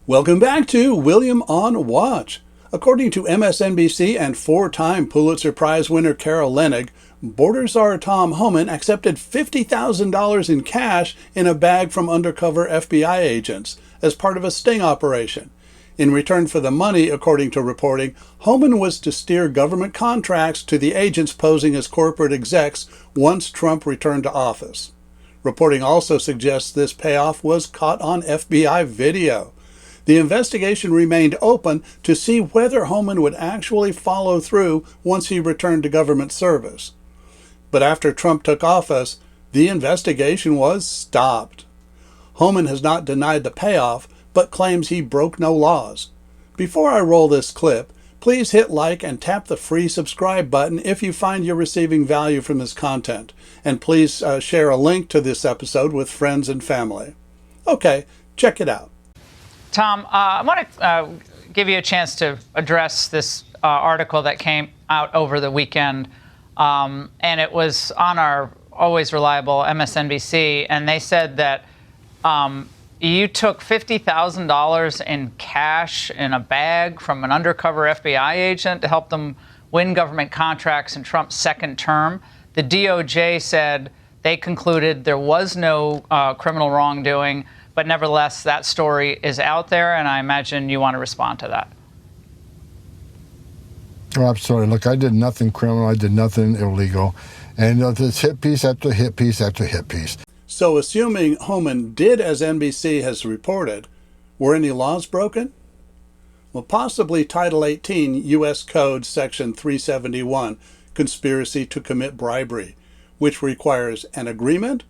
Welcome back to William on Watch. According to MSNBC and four-time Pulitzer Prize winner Carol Leonnig, Border Czar Tom Homan accepted $50,000 in cash in a bag from undercover FBI agents as part of a sting operation. In return for the money, according to reporting, Homan was to steer government contracts to the agents posing as corporate execs once Trump returned to office. Reporting also suggests this payoff was caught on FBI video. The investigation remained open to see whether Homan would actually follow through once he returned to government service. But after Trump took office, the investigation was stopped. Homan has not denied the payoff, but claims he broke no laws. Before I roll this clip, please hit like and tap the free subscribe button if you find you're receiving value from this content. And please share a link to this episode with friends and family. Okay, check it out. Tom, I want to give you a chance to address this article that came out over the weekend, and it was on our always reliable MSNBC, and they said that you took $50,000 in cash in a bag from an undercover FBI agent to help them win government contracts in Trump's second term. The DOJ said they concluded there was no criminal wrongdoing. But nevertheless, that story is out there, and I imagine you want to respond to that. Oh, absolutely. Look, I did nothing criminal. I did nothing illegal. And it's hit piece after hit piece after hit piece. So assuming Homan did as NBC has reported, were any laws broken? Well, possibly Title 18 U.S. Code Section 371, conspiracy to commit bribery, which requires an agreement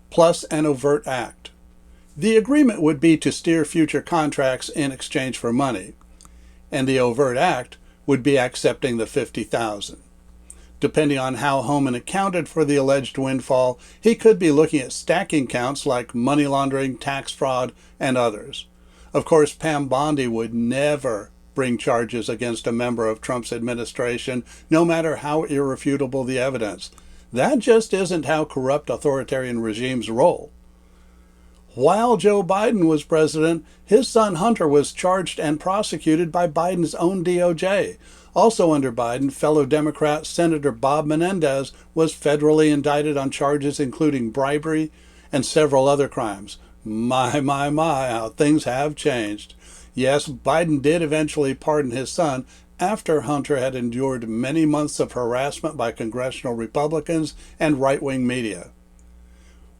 plus an overt act. The agreement would be to steer future contracts in exchange for money, and the overt act would be accepting the $50,000. Depending on how Homan accounted for the alleged windfall, he could be looking at stacking counts like money laundering, tax fraud, and others. Of course, Pam Bondi would never bring charges against a member of Trump's administration, no matter how irrefutable the evidence. That just isn't how corrupt authoritarian regimes roll. While Joe Biden was president, his son Hunter was charged and prosecuted by Biden's own DOJ. Also under Biden, fellow Democrat Senator Bob Menendez was federally indicted on charges including bribery and several other crimes. My, how things have changed. Yes, Biden did eventually pardon his son after Hunter had endured many months of harassment by congressional Republicans and right-wing media.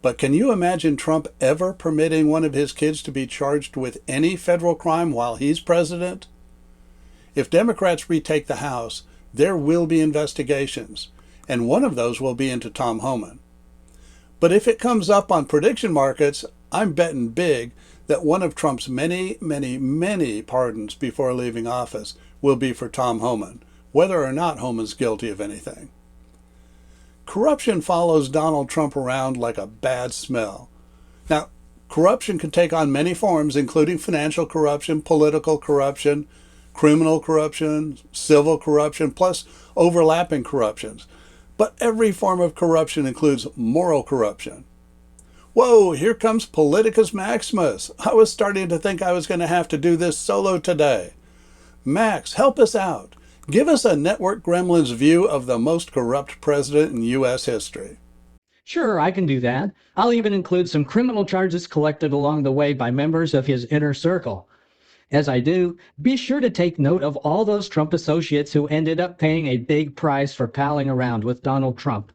But can you imagine Trump ever permitting one of his kids to be charged with any federal crime while he's president? If Democrats retake the House, there will be investigations, and one of those will be into Tom Homan. But if it comes up on prediction markets, I'm betting big that one of Trump's many pardons before leaving office will be for Tom Homan, whether or not Homan's guilty of anything. Corruption follows Donald Trump around like a bad smell. Now, corruption can take on many forms, including financial corruption, political corruption, criminal corruption, civil corruption, plus overlapping corruptions. But every form of corruption includes moral corruption. Whoa, here comes Politicus Maximus. I was starting to think I was going to have to do this solo today. Max, help us out. Give us a Network Gremlin's view of the most corrupt president in U.S. history. Sure, I can do that. I'll even include some criminal charges collected along the way by members of his inner circle. As I do, be sure to take note of all those Trump associates who ended up paying a big price for palling around with Donald Trump.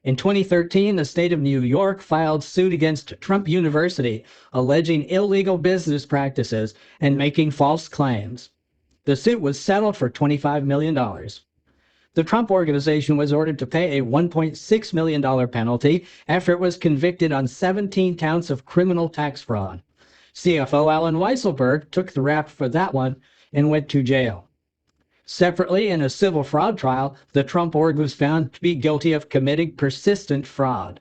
In 2013, the state of New York filed suit against Trump University, alleging illegal business practices and making false claims. The suit was settled for $25 million. The Trump Organization was ordered to pay a $1.6 million penalty after it was convicted on 17 counts of criminal tax fraud. CFO Alan Weisselberg took the rap for that one and went to jail. Separately, in a civil fraud trial, the Trump Org was found to be guilty of committing persistent fraud.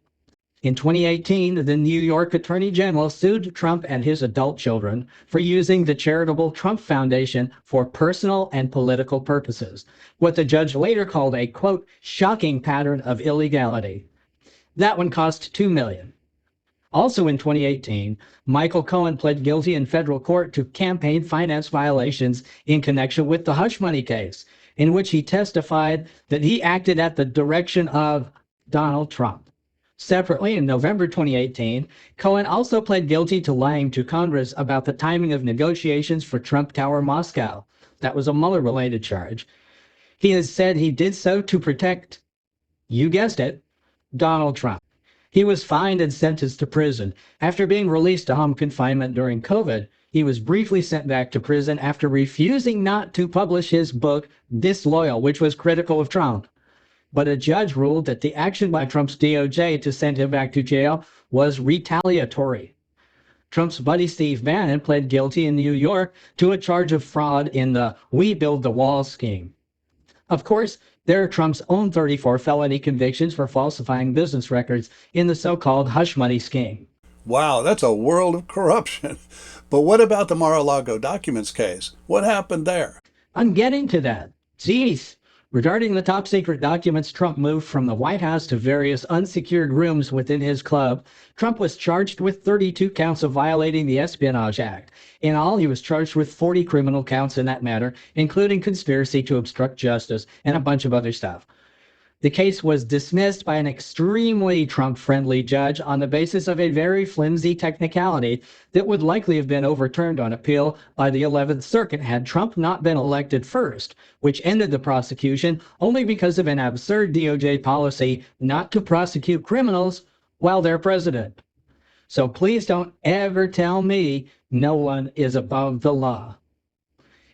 In 2018, the New York Attorney General sued Trump and his adult children for using the charitable Trump Foundation for personal and political purposes, what the judge later called a, quote, shocking pattern of illegality. That one cost $2 million. Also in 2018, Michael Cohen pled guilty in federal court to campaign finance violations in connection with the hush money case, in which he testified that he acted at the direction of Donald Trump. Separately, in November 2018, Cohen also pled guilty to lying to Congress about the timing of negotiations for Trump Tower Moscow. That was a Mueller-related charge. He has said he did so to protect, you guessed it, Donald Trump. He was fined and sentenced to prison. After being released to home confinement during COVID, he was briefly sent back to prison after refusing not to publish his book, Disloyal, which was critical of Trump. But a judge ruled that the action by Trump's DOJ to send him back to jail was retaliatory. Trump's buddy Steve Bannon pled guilty in New York to a charge of fraud in the We Build the Wall scheme. Of course, there are Trump's own 34 felony convictions for falsifying business records in the so-called hush money scheme. Wow, that's a world of corruption. But what about the Mar-a-Lago documents case? What happened there? I'm getting to that. Geez. Regarding the top secret documents Trump moved from the White House to various unsecured rooms within his club, Trump was charged with 32 counts of violating the Espionage Act. In all, he was charged with 40 criminal counts in that matter, including conspiracy to obstruct justice and a bunch of other stuff. The case was dismissed by an extremely Trump-friendly judge on the basis of a very flimsy technicality that would likely have been overturned on appeal by the 11th Circuit had Trump not been elected first, which ended the prosecution only because of an absurd DOJ policy not to prosecute criminals while they're president. So please don't ever tell me no one is above the law.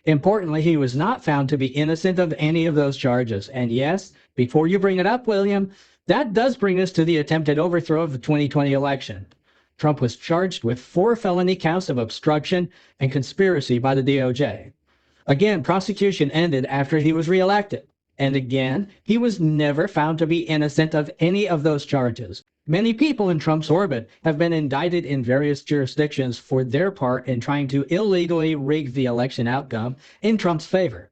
Importantly, he was not found to be innocent of any of those charges. And yes, before you bring it up, William, that does bring us to the attempted overthrow of the 2020 election. Trump was charged with 4 felony counts of obstruction and conspiracy by the DOJ. Again, prosecution ended after he was reelected. And again, he was never found to be innocent of any of those charges. Many people in Trump's orbit have been indicted in various jurisdictions for their part in trying to illegally rig the election outcome in Trump's favor.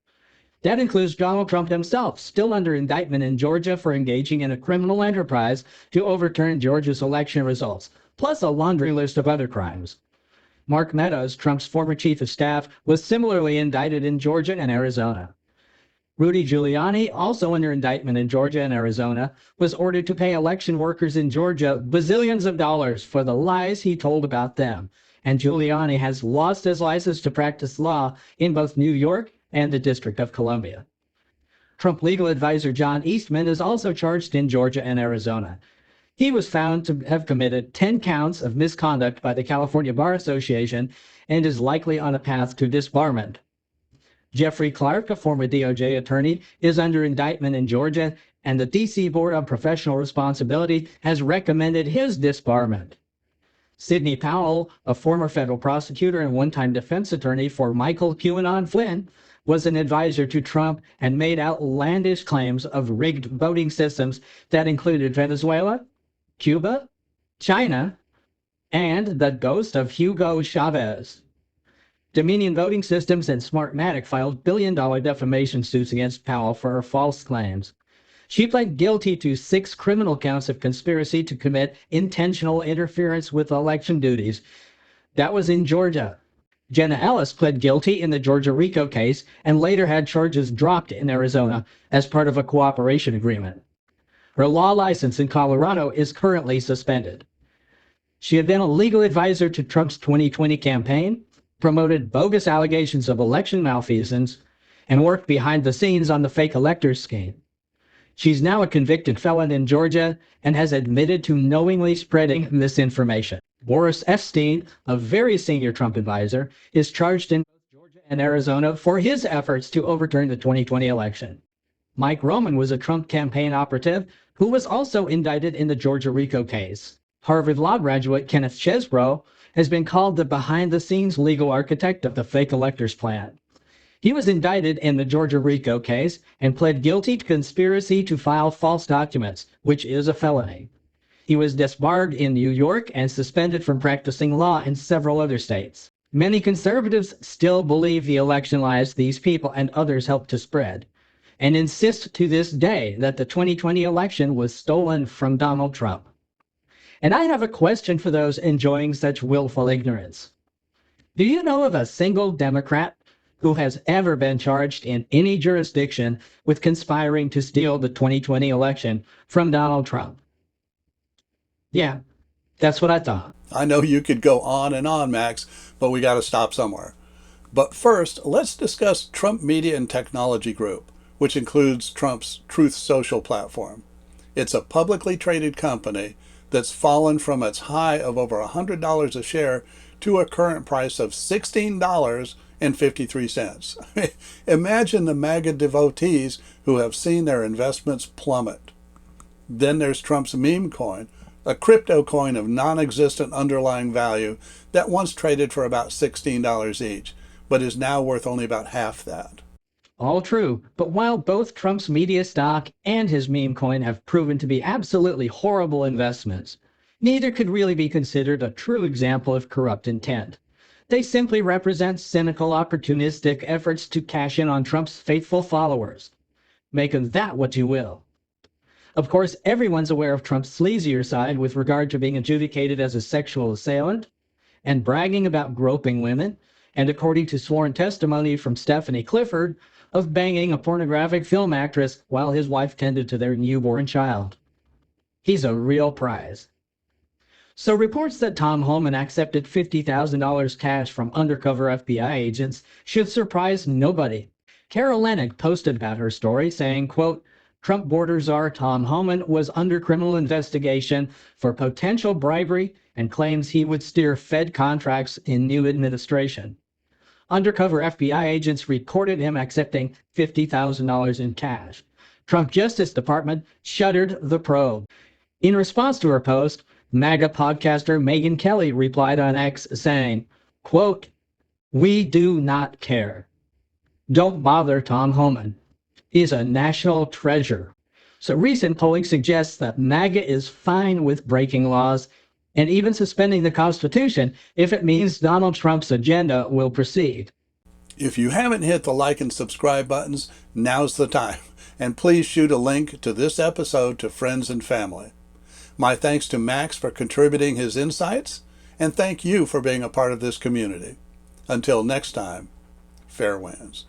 That includes Donald Trump himself, still under indictment in Georgia for engaging in a criminal enterprise to overturn Georgia's election results, plus a laundry list of other crimes. Mark Meadows, Trump's former chief of staff, was similarly indicted in Georgia and Arizona. Rudy Giuliani, also under indictment in Georgia and Arizona, was ordered to pay election workers in Georgia bazillions of dollars for the lies he told about them. And Giuliani has lost his license to practice law in both New York and the District of Columbia. Trump legal advisor John Eastman is also charged in Georgia and Arizona. He was found to have committed 10 counts of misconduct by the California Bar Association and is likely on a path to disbarment. Jeffrey Clark, a former DOJ attorney, is under indictment in Georgia, and the D.C. Board of Professional Responsibility has recommended his disbarment. Sidney Powell, a former federal prosecutor and one-time defense attorney for Michael QAnon Flynn, was an advisor to Trump and made outlandish claims of rigged voting systems that included Venezuela, Cuba, China, and the ghost of Hugo Chavez. Dominion Voting Systems and Smartmatic filed billion-dollar defamation suits against Powell for her false claims. She pled guilty to 6 criminal counts of conspiracy to commit intentional interference with election duties. That was in Georgia. Jenna Ellis pled guilty in the Georgia RICO case and later had charges dropped in Arizona as part of a cooperation agreement. Her law license in Colorado is currently suspended. She had been a legal advisor to Trump's 2020 campaign, promoted bogus allegations of election malfeasance, and worked behind the scenes on the fake electors scheme. She's now a convicted felon in Georgia and has admitted to knowingly spreading misinformation. Boris Epstein, a very senior Trump advisor, is charged in both Georgia and Arizona for his efforts to overturn the 2020 election. Mike Roman was a Trump campaign operative who was also indicted in the Georgia RICO case. Harvard Law graduate Kenneth Chesbrough has been called the behind-the-scenes legal architect of the fake electors plan. He was indicted in the Georgia RICO case and pled guilty to conspiracy to file false documents, which is a felony. He was disbarred in New York and suspended from practicing law in several other states. Many conservatives still believe the election lies these people and others helped to spread, and insist to this day that the 2020 election was stolen from Donald Trump. And I have a question for those enjoying such willful ignorance. Do you know of a single Democrat who has ever been charged in any jurisdiction with conspiring to steal the 2020 election from Donald Trump? Yeah, that's what I thought. I know you could go on, Max, but we got to stop somewhere. But first, let's discuss Trump Media and Technology Group, which includes Trump's Truth Social platform. It's a publicly traded company that's fallen from its high of over $100 a share to a current price of $16.53. Imagine the MAGA devotees who have seen their investments plummet. Then there's Trump's meme coin, a crypto coin of non-existent underlying value that once traded for about $16 each, but is now worth only about half that. All true, but while both Trump's media stock and his meme coin have proven to be absolutely horrible investments, neither could really be considered a true example of corrupt intent. They simply represent cynical, opportunistic efforts to cash in on Trump's faithful followers. Make of that what you will. Of course, everyone's aware of Trump's sleazier side with regard to being adjudicated as a sexual assailant and bragging about groping women, and according to sworn testimony from Stephanie Clifford, of banging a pornographic film actress while his wife tended to their newborn child. He's a real prize. So reports that Tom Homan accepted $50,000 cash from undercover FBI agents should surprise nobody. Carol Leonard posted about her story saying, quote, Trump Border Czar Tom Homan was under criminal investigation for potential bribery and claims he would steer Fed contracts in new administration. Undercover FBI agents recorded him accepting $50,000 in cash. Trump Justice Department shuttered the probe. In response to her post, MAGA podcaster Megyn Kelly replied on X saying, quote, we do not care. Don't bother Tom Homan. He's a national treasure. So recent polling suggests that MAGA is fine with breaking laws and even suspending the Constitution if it means Donald Trump's agenda will proceed. If you haven't hit the like and subscribe buttons, now's the time. And please shoot a link to this episode to friends and family. My thanks to Max for contributing his insights, and thank you for being a part of this community. Until next time, fair winds.